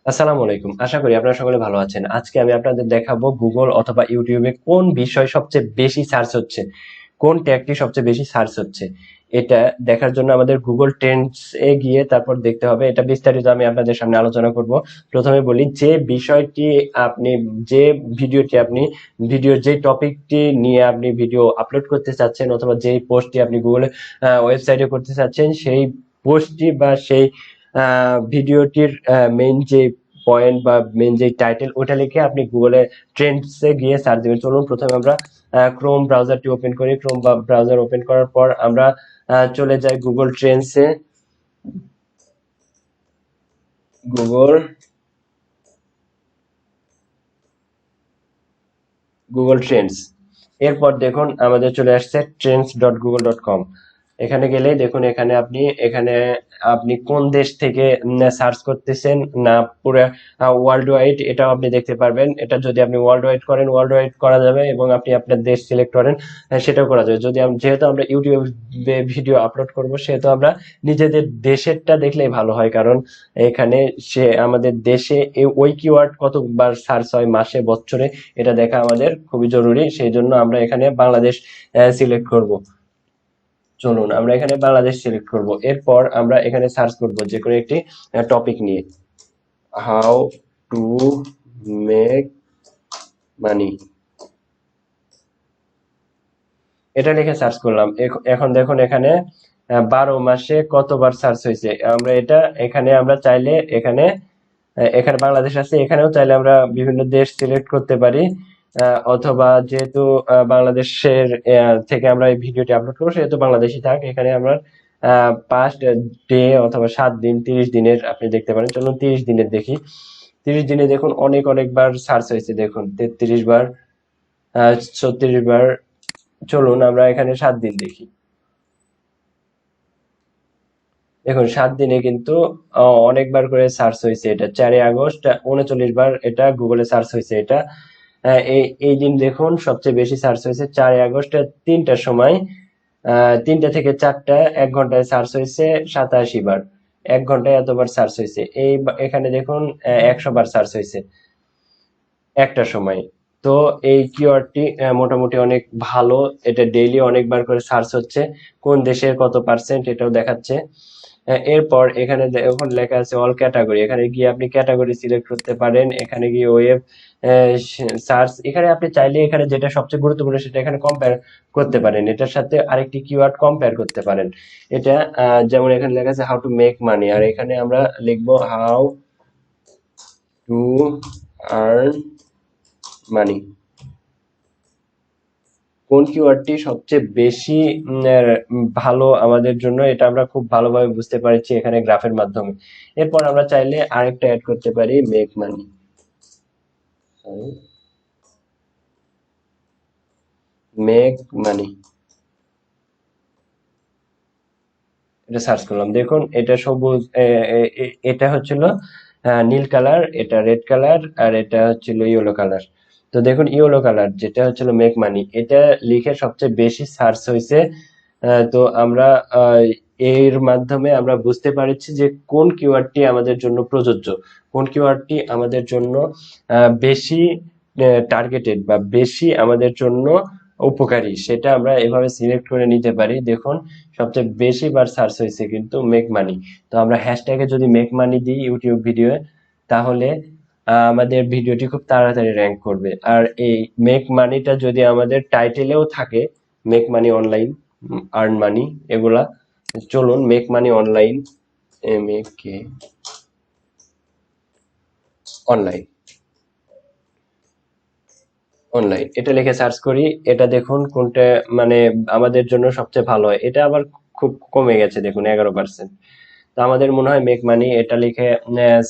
আসসালামু আলাইকুম। আশা করি আপনারা সকলে ভালো আছেন। আজকে আমি আপনাদের দেখাবো গুগল অথবা ইউটিউবে কোন বিষয় সবচেয়ে বেশি সার্চ হচ্ছে, কোন ট্যাগটি সবচেয়ে বেশি সার্চ হচ্ছে। এটা দেখার জন্য আমাদের গুগল ট্রেন্ডস এ গিয়ে তারপর দেখতে হবে। এটা বিস্তারিত আমি আপনাদের সামনে আলোচনা করব। প্রথমে বলি যে বিষয়টি আপনি যে ভিডিওটি আপনি ভিডিওর যে টপিকটি নিয়ে আপনি ভিডিও আপলোড করতে চাচ্ছেন অথবা যেই পোস্টটি আপনি গুগলে ওয়েবসাইটে করতে চাচ্ছেন সেই পোস্টটি বা সেই ভিডিওটির মেইন যে পয়েন্ট বা মেইন যে টাইটেল ওটা লিখে আপনি গুগলে ট্রেন্ডসে গিয়ে সার্চ দিবেন। চলুন প্রথমে আমরা ক্রোম ব্রাউজারটি ওপেন করি। ক্রোম ব্রাউজার ওপেন করার পর আমরা চলে যাই গুগল ট্রেন্ডসে। গুগল গুগল ট্রেন্ডস, এরপর দেখুন আমাদের চলে আসছে trends.google.com। এখানে গেলেই দেখুন এখানে আপনি কোন দেশ থেকে সার্চ করতেছেন না পুরো ওয়ার্ল্ড ওয়াইড এটাও আপনি দেখতে পারবেন। এটা যদি আপনি ওয়ার্ল্ড ওয়াইড করেন ওয়ার্ল্ড ওয়াইড করা যাবে এবং আপনি আপনার দেশ সিলেক্ট করেন সেটাও করা যাবে। যদি যেহেতু আমরা ইউটিউবে ভিডিও আপলোড করব সেহেতু আমরা নিজেদের দেশেরটা দেখলেই ভালো হয়, কারণ এখানে সে আমাদের দেশে ওই কিওয়ার্ড কতবার সার্চ হয় মাসে বছরে এটা দেখা আমাদের খুবই জরুরি। সেই জন্য আমরা এখানে বাংলাদেশ সিলেক্ট করব। চলুন আমরা এখানে বাংলাদেশ সিলেক্ট করব। এরপর আমরা এখানে সার্চ করব যে কোনো একটি টপিক নিয়ে, হাউ টু মেক মানি, এটা লিখে সার্চ করলাম। এখন দেখুন এখানে 12 মাসে কতবার সার্চ হয়েছে। আমরা এটা এখানে আমরা চাইলে এখানে এখানে বাংলাদেশ আছে, এখানেও চাইলে আমরা বিভিন্ন দেশ সিলেক্ট করতে পারি। অথবা যেহেতু বাংলাদেশের থেকে আমরা এই ভিডিওটি আপলোড করবো সেহেতু বাংলাদেশি থাক। এখানে আমরা পাস্ট ডে অথবা 7 দিন 30 দিনের আপনি দেখতে পারেন। চলুন 30 দিনের দেখি। 30 দিনে দেখুন অনেক অনেকবার সার্চ হয়েছে, দেখুন 33 বার, 36 বার। চলুন আমরা এখানে 7 দিন দেখি। দেখুন 7 দিনে কিন্তু অনেকবার করে সার্চ হয়েছে। এটা 4 আগস্ট 39 বার এটা গুগলে সার্চ হয়েছে। এটা এই এই দিন দেখুন সবচেয়ে বেশি সার্চ হয়েছে 4 আগস্ট 3টার সময়। 3টা থেকে 4টা 1 ঘন্টায় সার্চ হয়েছে 87 বার। 1 ঘন্টায় এতবার সার্চ হয়েছে। এখানে দেখুন 100 বার সার্চ হয়েছে একটা সময়। তো এই কিওয়ার্ডটি মোটামুটি অনেক ভালো। এটা ডেইলি অনেকবার করে সার্চ হচ্ছে। কোন দেশের কত পার্সেন্ট এটাও দেখাচ্ছে। এরপর এখানে এখন লেখা আছে অল ক্যাটাগরি, এখানে গিয়ে আপনি ক্যাটাগরি সিলেক্ট করতে পারেন। এখানে গিয়ে ওয়েব সার্চ, এখানে আপনি চাইলে এখানে যেটা সবচেয়ে গুরুত্বপূর্ণ সেটা এখানে কম্পেয়ার করতে পারেন, এটার সাথে আরেকটি কিওয়ার্ড কম্পেয়ার করতে পারেন। এটা যেমন এখানে লেখা আছে হাউ টু মেক মানি, আর এখানে আমরা লিখবো হাউ টু আর্ন মানি। কোন কিওয়ার্ডটি সবচেয়ে বেশি ভালো আমাদের জন্য এটা আমরা খুব ভালোভাবে বুঝতে পারছি এখানে গ্রাফের মাধ্যমে। এরপর আমরা চাইলে আরেকটা অ্যাড করতে পারি মেক মানি। মেক মানি এটা সার্চ করলাম। দেখুন এটা সবুজ, এটা হচ্ছিল নীল কালার, এটা রেড কালার, আর এটা হচ্ছিল ইয়েলো কালার। তো দেখুন ইয়েলো কালার যেটা হচ্ছিল মেক মানি এটা লিখে সবচেয়ে বেশি সার্চ হয়েছে। তো আমরা আহ, এর মাধ্যমে আমরা বুঝতে পারছি যে কোন কিওয়ার্ডটি আমাদের জন্য প্রযোজ্য, কোন কিওয়ার্ডটি আমাদের জন্য বেশি টার্গেটেড বা বেশি আমাদের জন্য উপকারী, সেটা আমরা এভাবে সিলেক্ট করে নিতে পারি। দেখুন সবচেয়ে বেশি বার সার্চ হয়েছে কিন্তু মেক মানি। তো আমরা হ্যাশট্যাগে যদি মেক মানি দিই ইউটিউব ভিডিও, তাহলে আমাদের ভিডিওটি খুব তাড়াতাড়ি র্যাঙ্ক করবে। আর এই মেক মানিটা যদি আমাদের টাইটেলেও থাকে, make money online, earn money, এগুলা। চলুন make money online, MAK online, online এটা লিখে সার্চ করি। এটা দেখুন কোনটা মানে আমাদের জন্য সবচেয়ে ভালো হয়। এটা আবার খুব কমে গেছে, দেখুন 11%। তো আমাদের মনে হয় মেক মানি এটা লিখে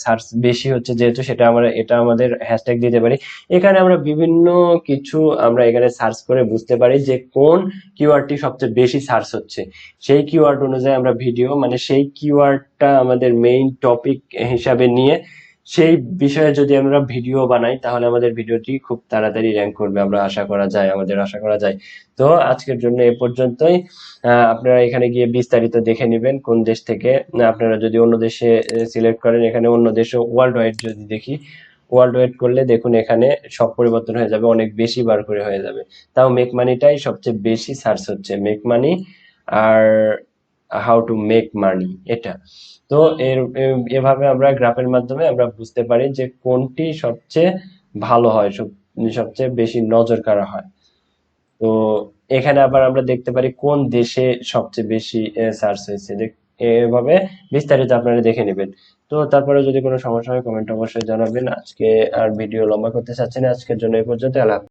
সার্চ বেশি হচ্ছে, যেহেতু সেটা আমরা এটা আমাদের হ্যাশট্যাগ দিতে পারি। এখানে আমরা বিভিন্ন কিছু আমরা এখানে সার্চ করে বুঝতে পারি যে কোন কিওয়ার্ডটি সবচেয়ে বেশি সার্চ হচ্ছে। সেই কিওয়ার্ড অনুযায়ী আমরা ভিডিও মানে সেই কিওয়ার্ডটা আমাদের মেইন টপিক হিসাবে নিয়ে সেই বিষয়ে যদি আমরা ভিডিও বানাই তাহলে আমাদের ভিডিওটি খুব তাড়াতাড়ি র্যাঙ্ক করবে, আমরা আশা করা যায়, আমাদের আশা করা যায়। তো আজকের জন্য এ পর্যন্তই। আপনারা এখানে গিয়ে বিস্তারিত দেখে নেবেন কোন দেশ থেকে। আপনারা যদি অন্য দেশে সিলেক্ট করেন, এখানে অন্য দেশে ওয়ার্ল্ড ওয়াইড যদি দেখি, ওয়ার্ল্ড ওয়াইড করলে দেখুন এখানে সব পরিবর্তন হয়ে যাবে, অনেক বেশি বার করে হয়ে যাবে। তাও মেক মানিটাই সবচেয়ে বেশি সার্চ হচ্ছে, মেক মানি আর হাউ টু মেক মানি, এটা। তো এভাবে আমরা গ্রাফের মাধ্যমে আমরা বুঝতে পারি যে কোনটি সবচেয়ে ভালো হয়, সবচেয়ে বেশি নজর কাড়া হয়। তো এখানে আবার আমরা দেখতে পারি কোন দেশে সবচেয়ে বেশি সার্চ হয়েছে, এভাবে বিস্তারিত আপনারা দেখে নেবেন। তো তারপরে যদি কোনো সমস্যা হয় কমেন্ট অবশ্যই জানাবেন। আজকে আর ভিডিও লম্বা করতে চাচ্ছি না, আজকের জন্য এই পর্যন্ত। আল্লাহ হাফেজ।